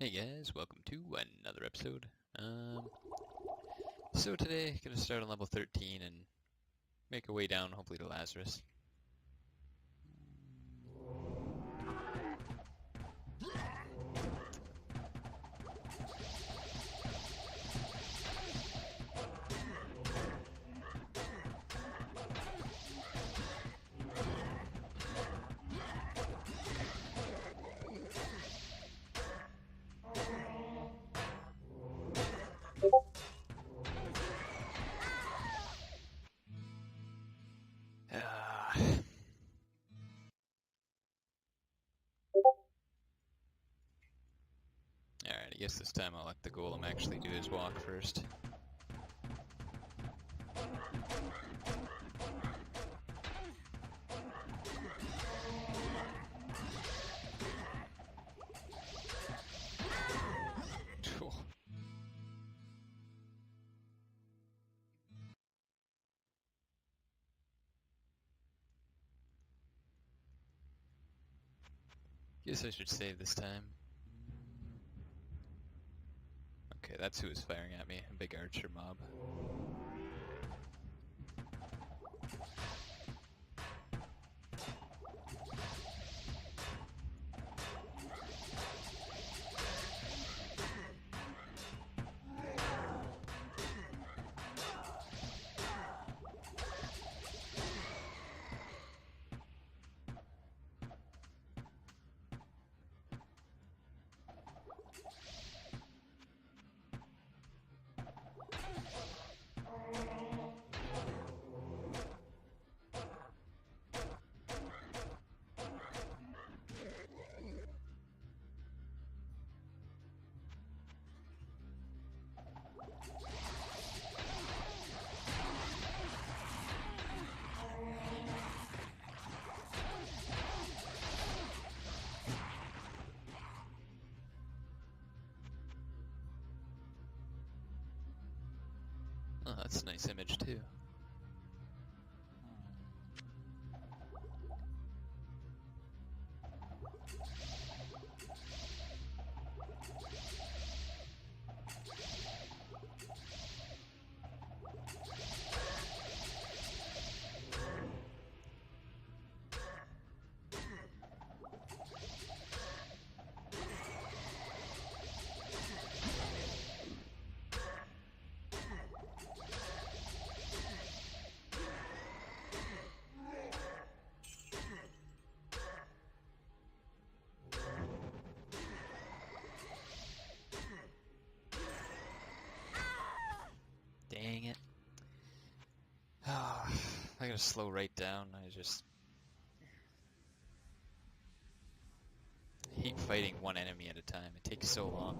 Hey guys, welcome to another episode. So today, gonna start on level 13 and make our way down, hopefully to Lazarus. Alright, I guess this time I'll let the golem actually do his walk first. Guess I should save this time. Okay, that's who was firing at me, a big archer mob. Oh, that's a nice image too. Dang it. Oh, I gotta slow right down. I just hate fighting one enemy at a time. It takes so long.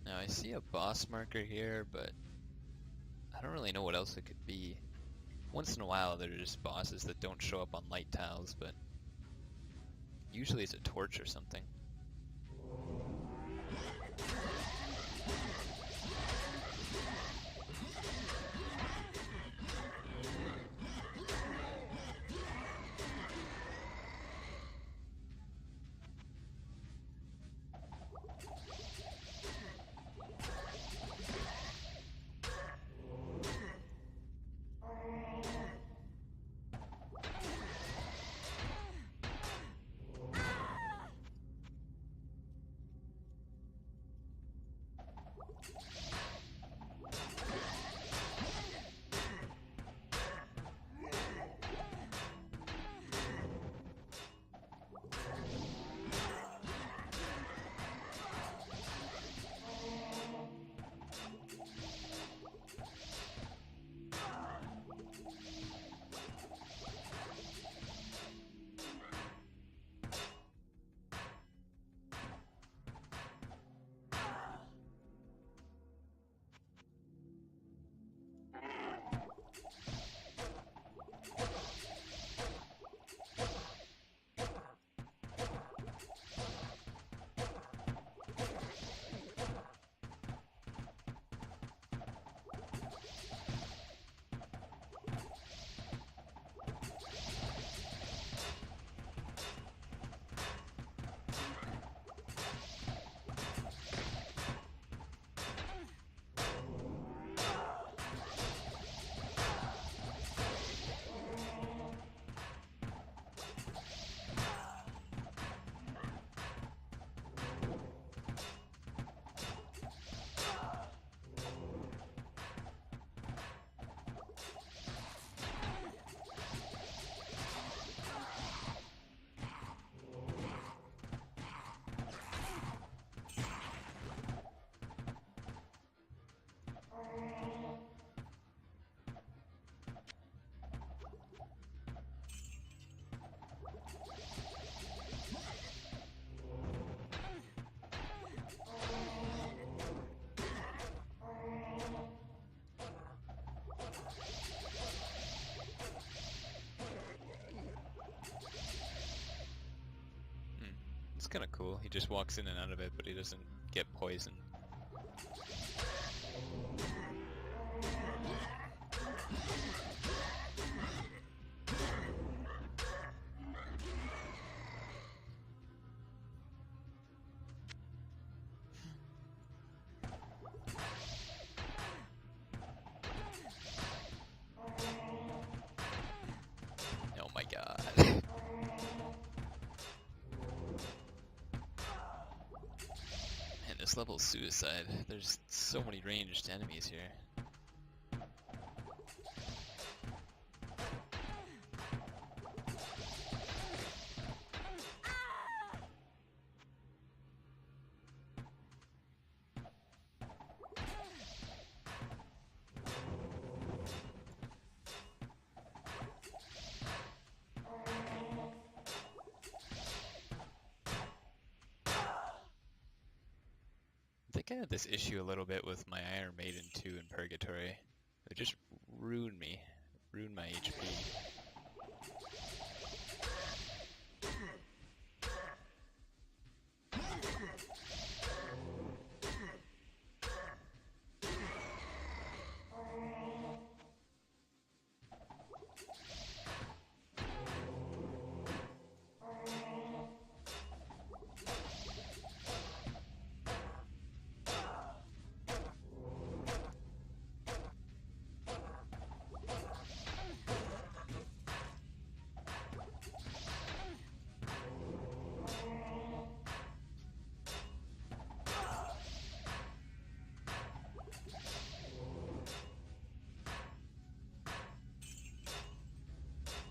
Now I see a boss marker here, but I don't really know what else it could be. Once in a while there are just bosses that don't show up on light tiles, but usually it's a torch or something. kind of cool. He just walks in and out of it, but he doesn't get poisoned. Oh my god. And this level's suicide. There's so many ranged enemies here. I think I had this issue a little bit with my Iron Maiden 2 in Purgatory. It just ruined me. Ruined my HP.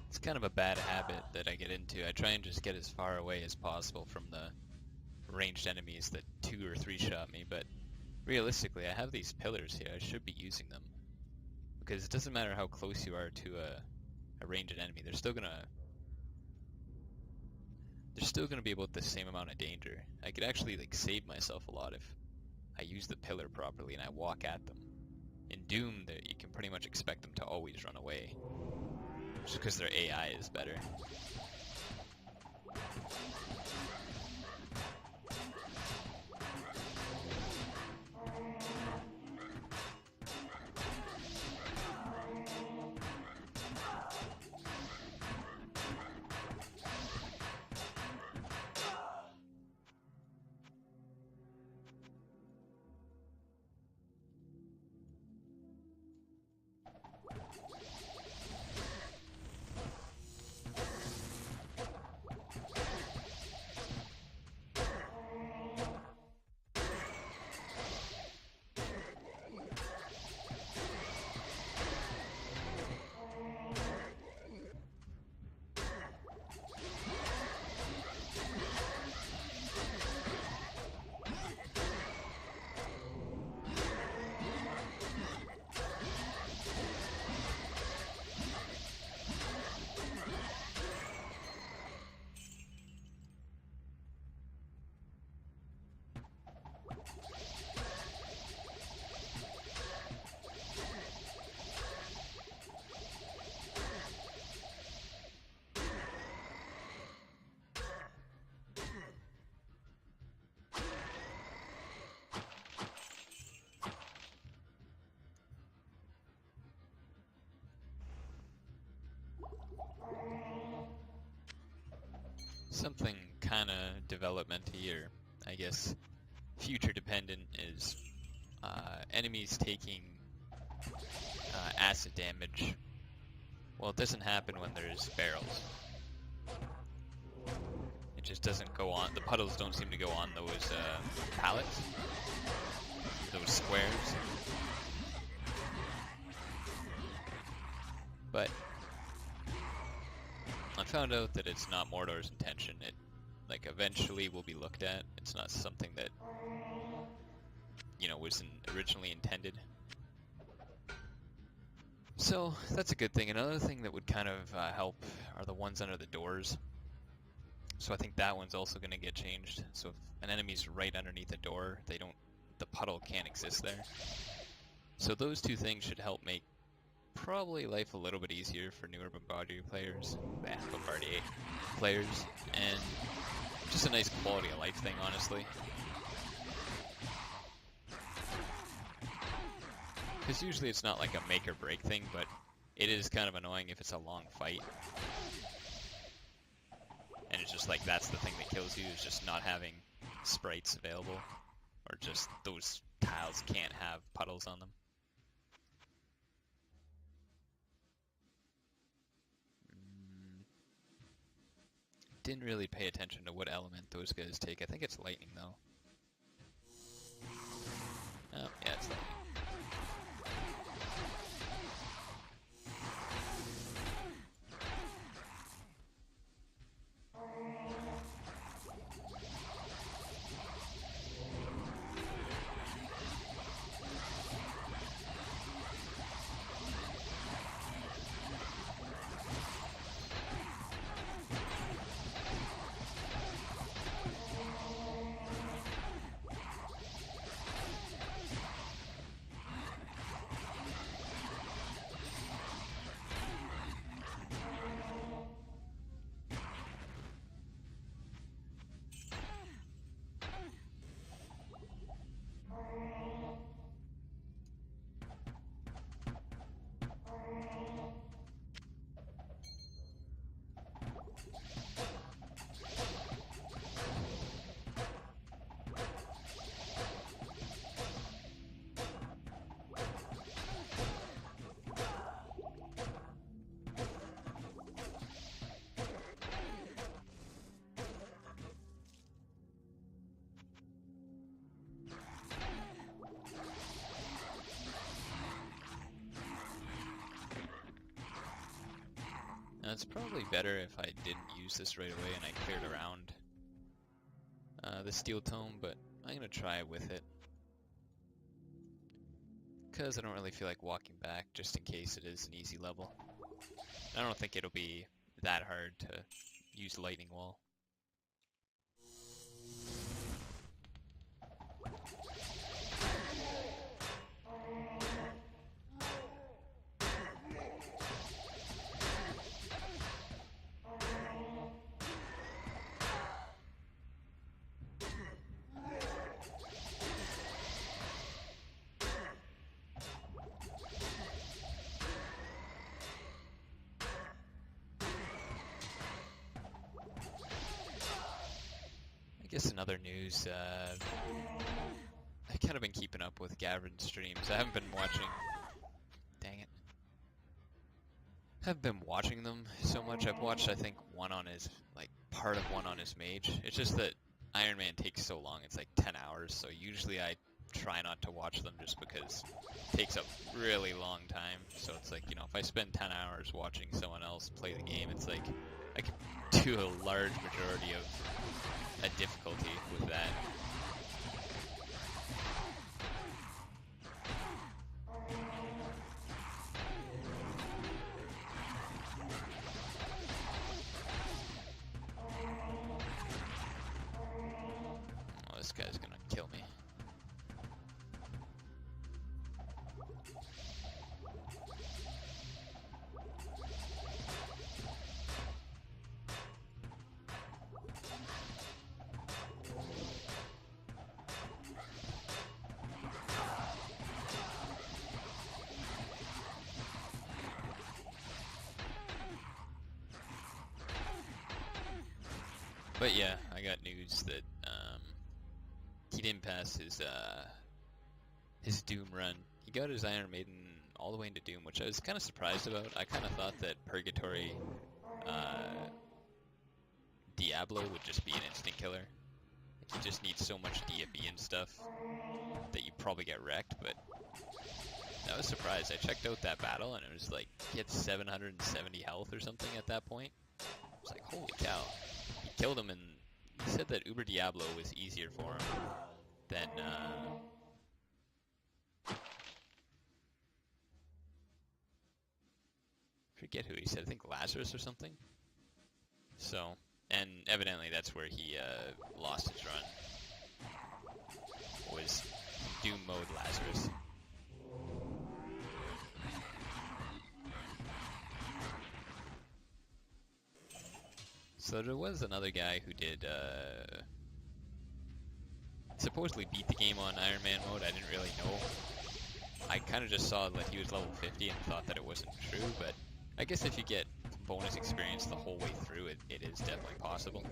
It's kind of a bad habit that I get into. I try and just get as far away as possible from the ranged enemies that 2 or 3 shot me, but realistically I have these pillars here. I should be using them. Because it doesn't matter how close you are to a ranged enemy, they're still gonna be about the same amount of danger. I could actually like save myself a lot if I use the pillar properly and I walk at them. In Doom, you can pretty much expect them to always run away. Just because their AI is better. Something kind of developmenty, or I guess future dependent, is enemies taking acid damage. Well, it doesn't happen when there's barrels. It just doesn't go on. The puddles don't seem to go on those pallets, those squares. But I found out that it's not Mordor's intention. It, like, eventually will be looked at. It's not something that, you know, was originally intended. So that's a good thing. Another thing that would kind of help are the ones under the doors. So I think that one's also going to get changed. So if an enemy's right underneath a door, the puddle can't exist there. So those two things should help make probably life a little bit easier for newer Bombardier players, and Just a nice quality of life thing, honestly. Because usually it's not like a make or break thing, but it is kind of annoying if it's a long fight. And it's just like, that's the thing that kills you, is just not having sprites available. Or just those tiles can't have puddles on them. Didn't really pay attention to what element those guys take. I think it's lightning, though. Oh, yeah, it's lightning. Now, it's probably better if I didn't use this right away and I cleared around the steel tome, but I'm going to try it with it. Because I don't really feel like walking back, just in case it is an easy level. I don't think it'll be that hard to use lightning wall. I guess in other news, I've kind of been keeping up with Gavrin's streams. I haven't been watching... Dang it. I haven't been watching them so much. I've watched, I think, one on his... like, part of one on his mage. It's just that Iron Man takes so long. It's like 10 hours, so usually I try not to watch them just because it takes a really long time. So it's like, you know, if I spend 10 hours watching someone else play the game, it's like I could do a large majority of a difficulty with that. Oh, this guy's gonna kill me. But yeah, I got news that he didn't pass his Doom run. He got his Iron Maiden all the way into Doom, which I was kind of surprised about. I kind of thought that Purgatory Diablo would just be an instant killer. You just need so much DFE and stuff that you probably get wrecked, but I was surprised. I checked out that battle and it was like he had 770 health or something at that point. I was like, holy cow. He killed him, and he said that Uber Diablo was easier for him than forget who he said. I think Lazarus or something. So, and evidently that's where he lost his run. Was Doom mode Lazarus. So there was another guy who did supposedly beat the game on Iron Man mode. I didn't really know. I kind of just saw that he was level 50 and thought that it wasn't true, but I guess if you get bonus experience the whole way through, it is definitely possible.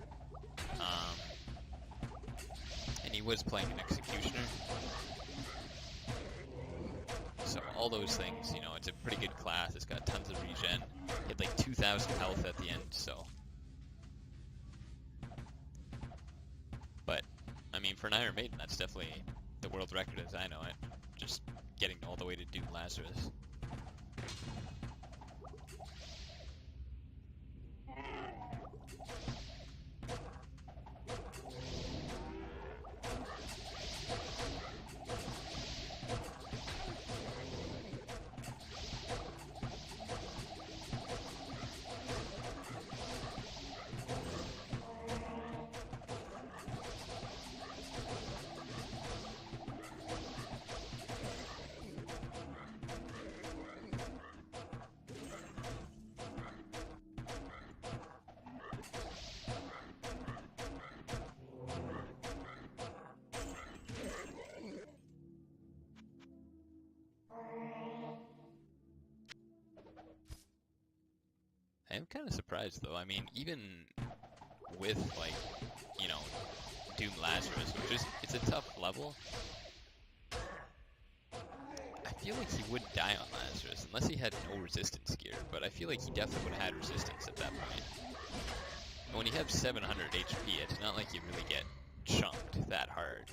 And he was playing an Executioner. So all those things, you know, it's a pretty good class. It's got tons of regen. He had like 2,000 health at the end, so. But, I mean, for an Iron Maiden, that's definitely the world record as I know it. Just getting all the way to Doom Lazarus. I am kind of surprised though. I mean, even with like, you know, Doom Lazarus, which is, it's a tough level. I feel like he would die on Lazarus unless he had no resistance gear, but I feel like he definitely would have had resistance at that point. And when you have 700 HP, it's not like you really get chunked that hard.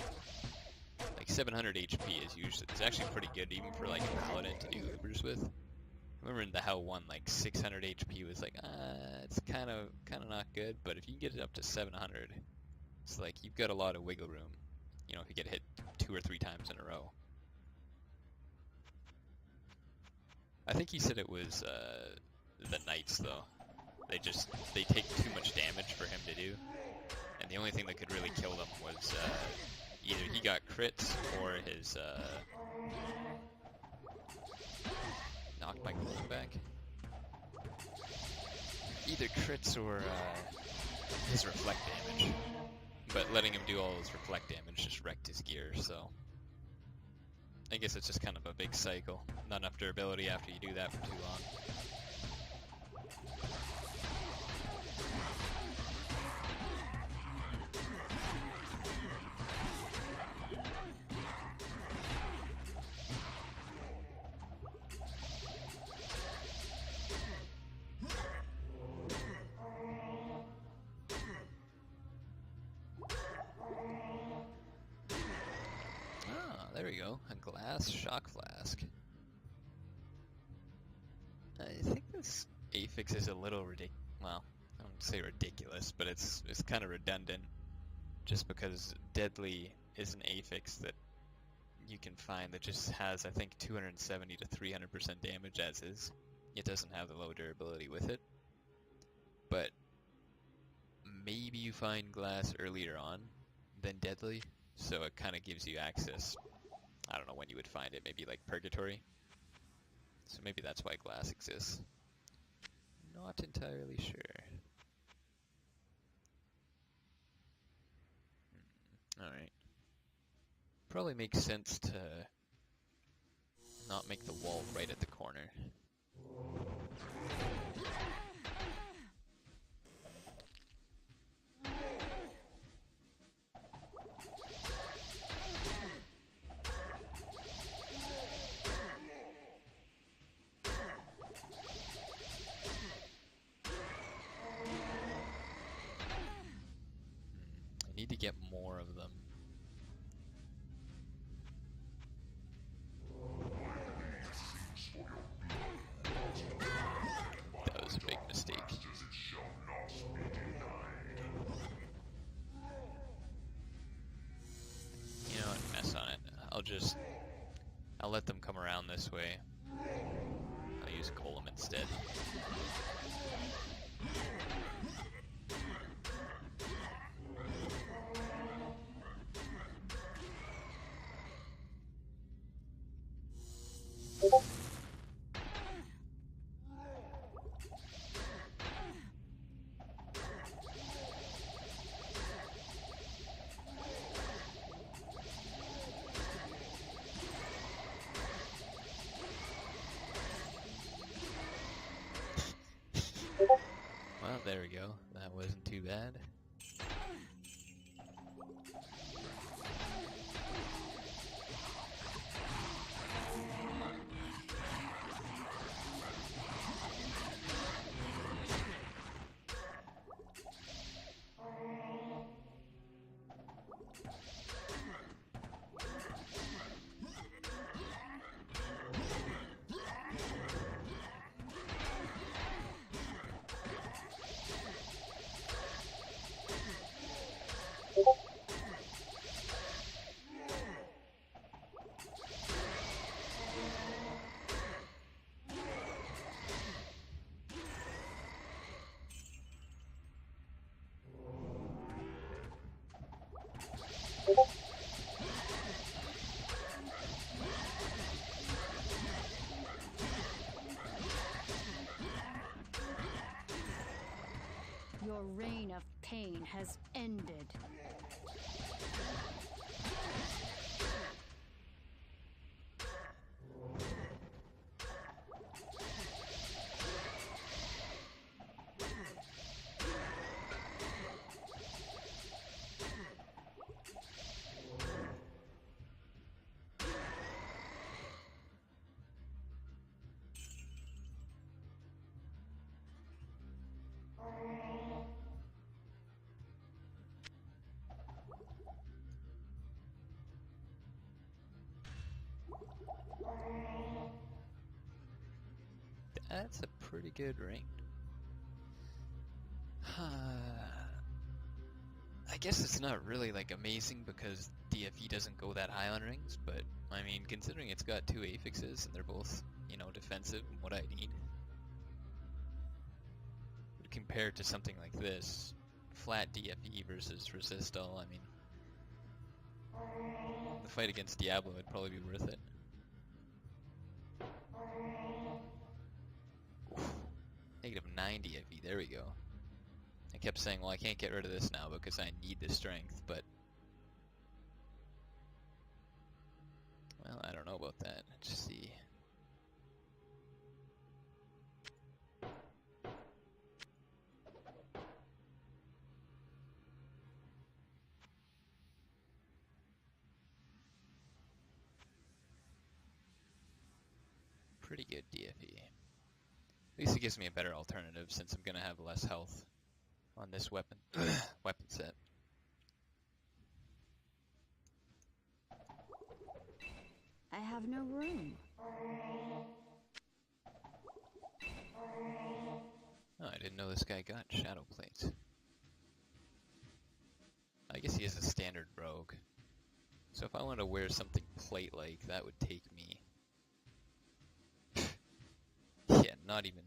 Like 700 HP is usually, it's actually pretty good even for like a paladin to do Ubers with. I remember in the Thehell1, like 600 HP was like, it's kind of not good, but if you can get it up to 700, it's like you've got a lot of wiggle room. You know, if you get hit 2 or 3 times in a row. I think he said it was the Knights though. They take too much damage for him to do, and the only thing that could really kill them was either he got crits or his knocked my golem back. Either crits or his reflect damage. But letting him do all his reflect damage just wrecked his gear, so I guess it's just kind of a big cycle. Not enough durability after you do that for too long. There we go, a glass shock flask. I think this affix is a little ridiculous. Well, I don't say ridiculous, but it's kind of redundant. Just because Deadly is an affix that you can find that just has, I think, 270 to 300% damage as is. It doesn't have the low durability with it. But maybe you find glass earlier on than Deadly, so it kind of gives you access. I don't know when you would find it, maybe like Purgatory. So maybe that's why glass exists. Not entirely sure. Alright. Probably makes sense to not make the wall right at the corner. Need to get more of them. That was a big mistake. You know what, mess on it. I'll let them come around this way. I'll use Golem instead. bad. Your reign of pain has ended. That's a pretty good ring. I guess it's not really like amazing because DFE doesn't go that high on rings, but I mean, considering it's got 2 affixes and they're both, you know, defensive and what I need. Compared to something like this, flat DFE versus resistol, I mean, the fight against Diablo would probably be worth it. -9 DFE, there we go. I kept saying, well, I can't get rid of this now because I need the strength, but... well, I don't know about that. Let's see. Pretty good DFE. At least it gives me a better alternative since I'm gonna have less health on this weapon weapon set. I have no room. Oh, I didn't know this guy got shadow plates. I guess he is a standard rogue. So if I wanted to wear something plate-like, that would take me... yeah, not even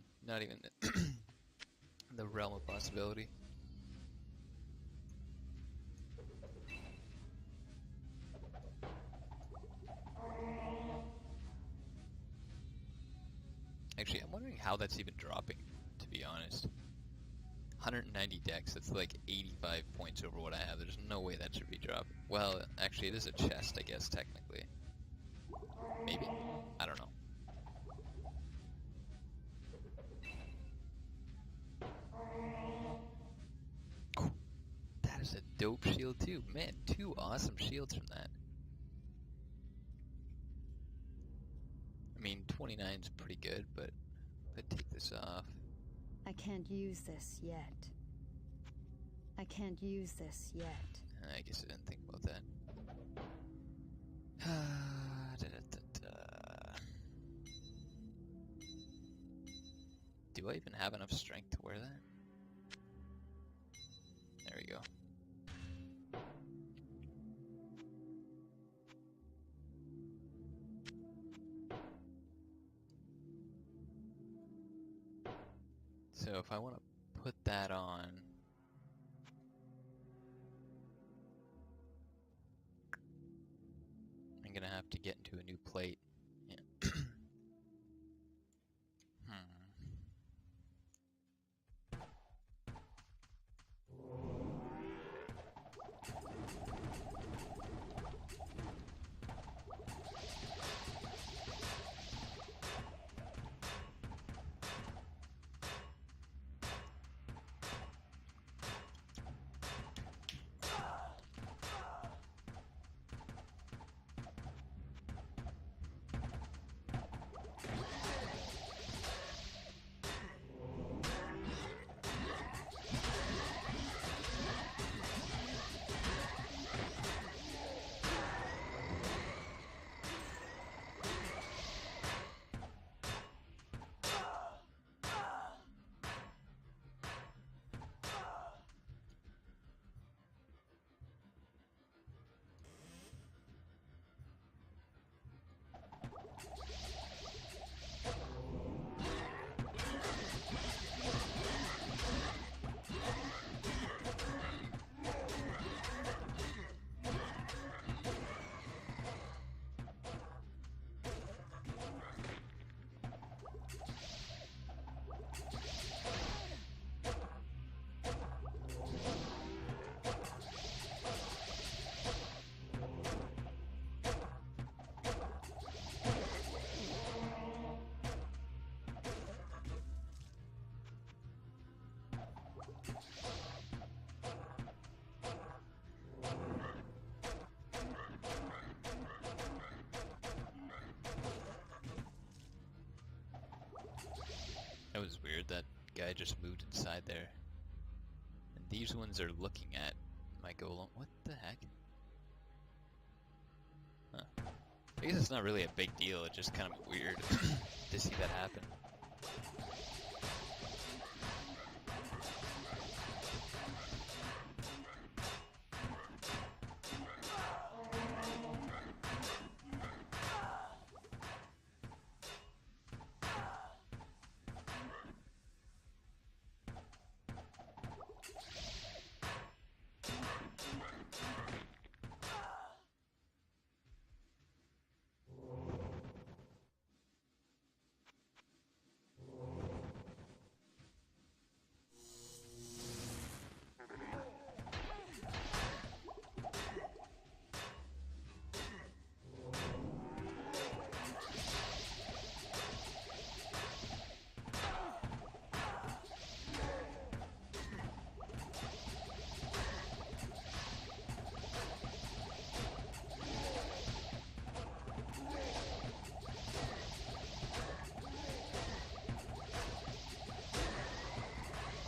the realm of possibility. Actually, I'm wondering how that's even dropping, to be honest. 190 dex, that's like 85 points over what I have. There's no way that should be dropping. Well, actually, it is a chest, I guess, technically. Maybe? I don't know. That is a dope shield too. Man, 2 awesome shields from that. I mean, 29's pretty good, but if I take this off... I can't use this yet. I can't use this yet. I guess I didn't think about that. Do I even have enough strength to wear that? There we go. So if I want to put that on, I'm gonna have to get into a new plate. Yeah. That was weird. That guy just moved inside there. And these ones are looking at my golem. What the heck? Huh. I guess it's not really a big deal. It's just kind of weird to see that happen.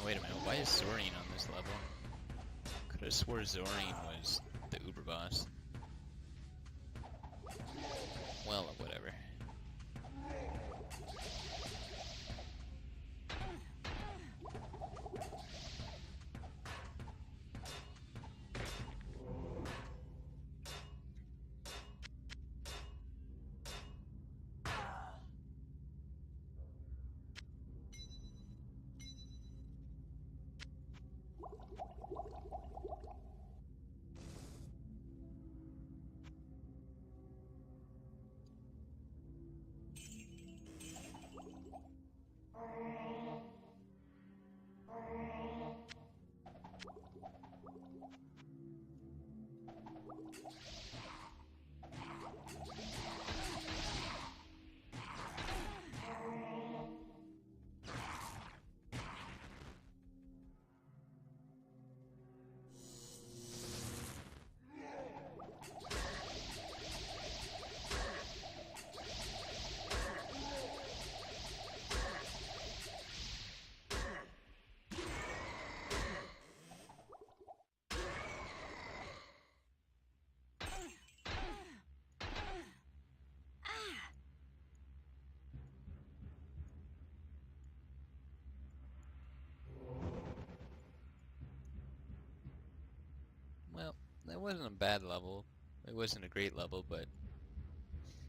Wait a minute, why is Zorine on this level? Could have swore Zorine was the Uber boss. Well, whatever. Well, that wasn't a bad level. It wasn't a great level, but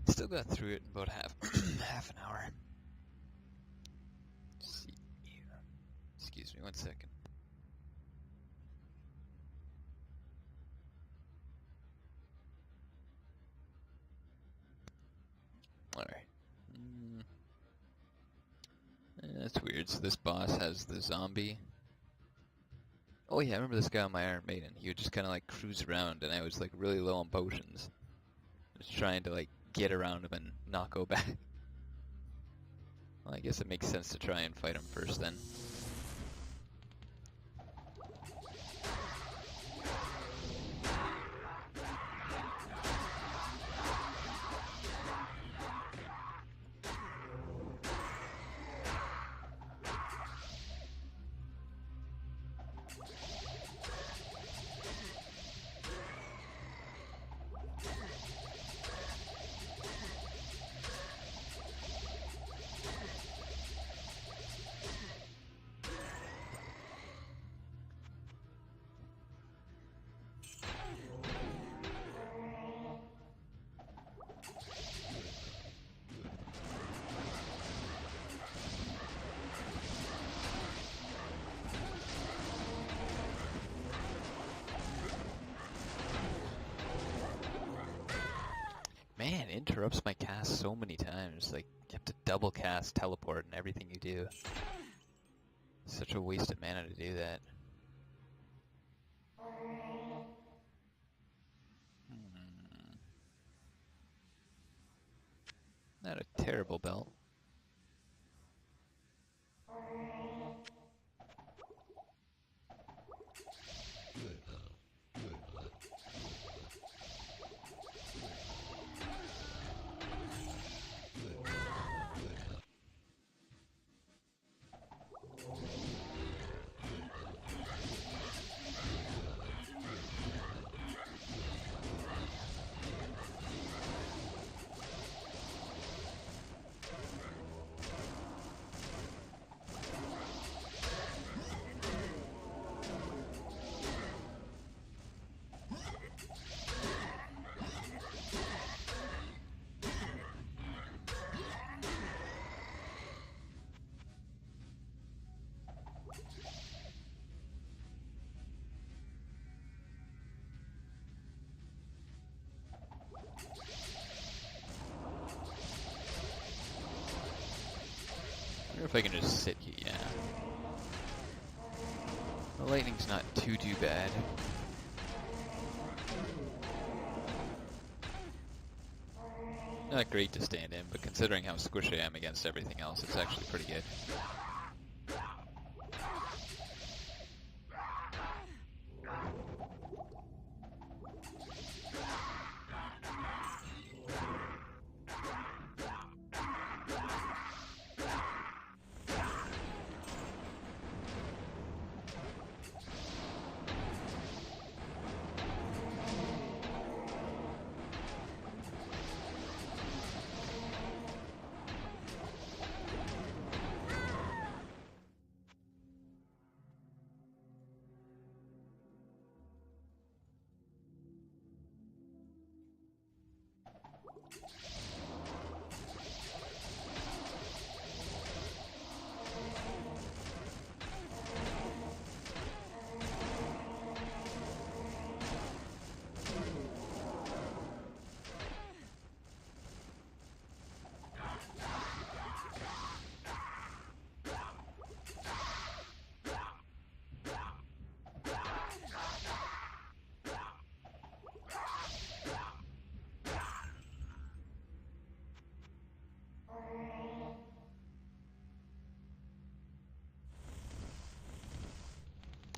still got through it in about half an hour. Let's see here. Excuse me, 1 second. Alright. That's weird. So this boss has the zombie. Oh yeah, I remember this guy on my Iron Maiden. He would just kind of like cruise around, and I was like really low on potions. Just trying to like get around him and not go back. Well, I guess it makes sense to try and fight him first then. Man, it interrupts my cast so many times. Like, you have to double cast teleport in everything you do. Such a waste of mana to do that. Not a terrible belt. if I can just sit here, yeah. The lightning's not too bad. Not great to stand in, but considering how squishy I am against everything else, it's actually pretty good.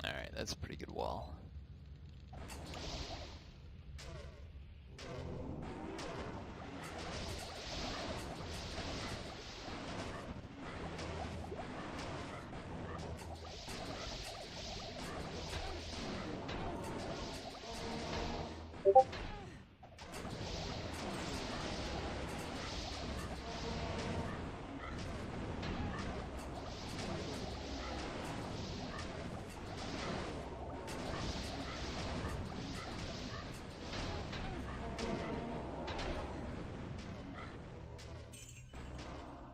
Alright, that's a pretty good wall.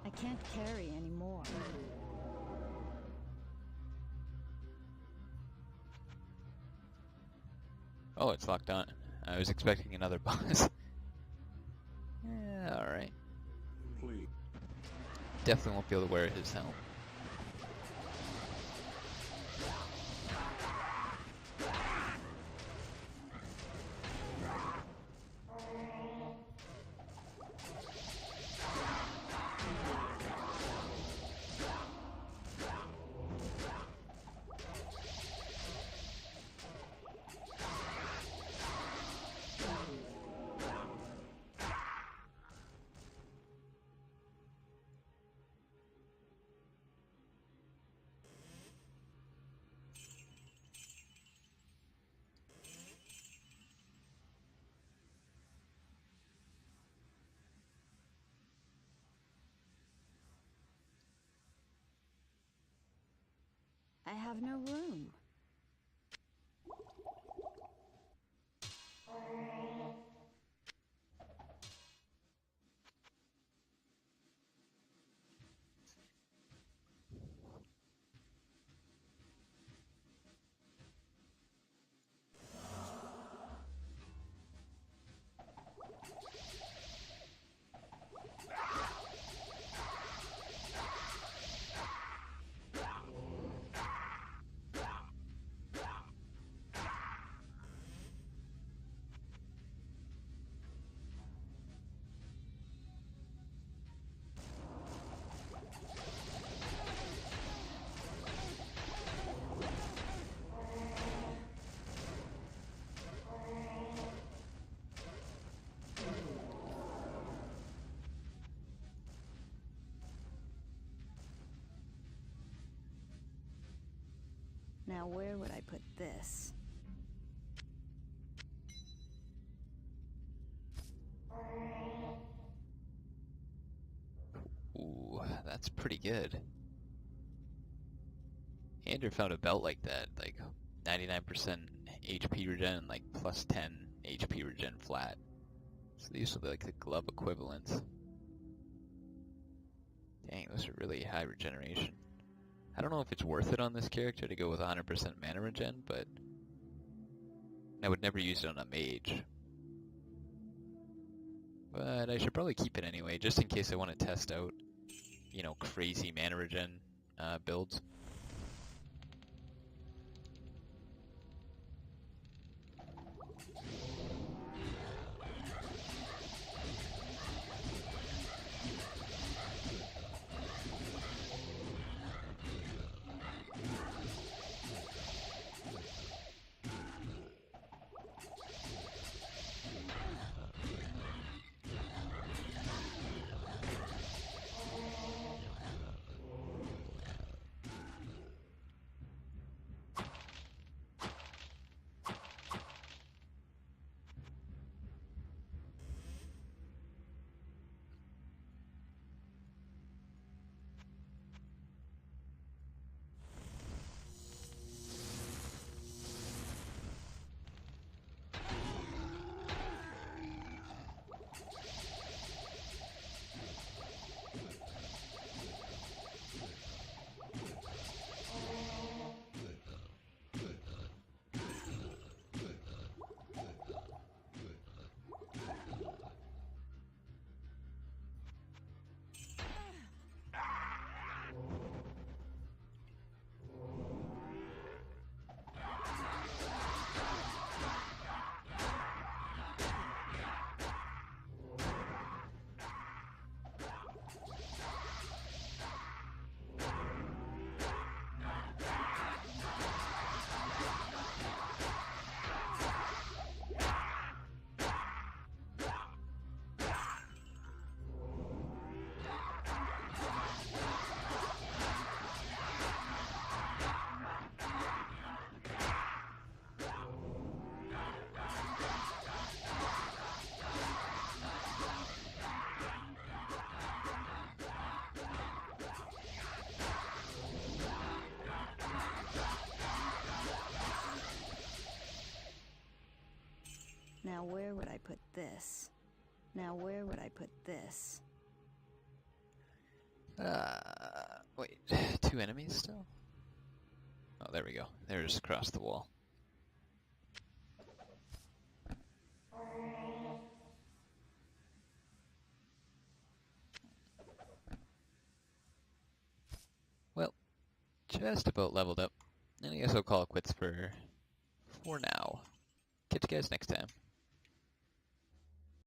I can't carry anymore. Oh, it's locked on. I was expecting another boss. Yeah, alright. Definitely won't be able to wear his helm. I have no room. Now where would I put this? Ooh, that's pretty good. Andrew found a belt like that, like 99% HP regen, like plus 10 HP regen flat. So these will be like the glove equivalents. Dang, those are really high regeneration. I don't know if it's worth it on this character to go with 100% mana regen, but I would never use it on a mage. But I should probably keep it anyway, just in case I want to test out you know, crazy mana regen builds. Now where would I put this? Now where would I put this? Wait, 2 enemies still? Oh, there we go. They're just across the wall. Well, just about leveled up. And I guess I'll call it quits for now. Catch you guys next time.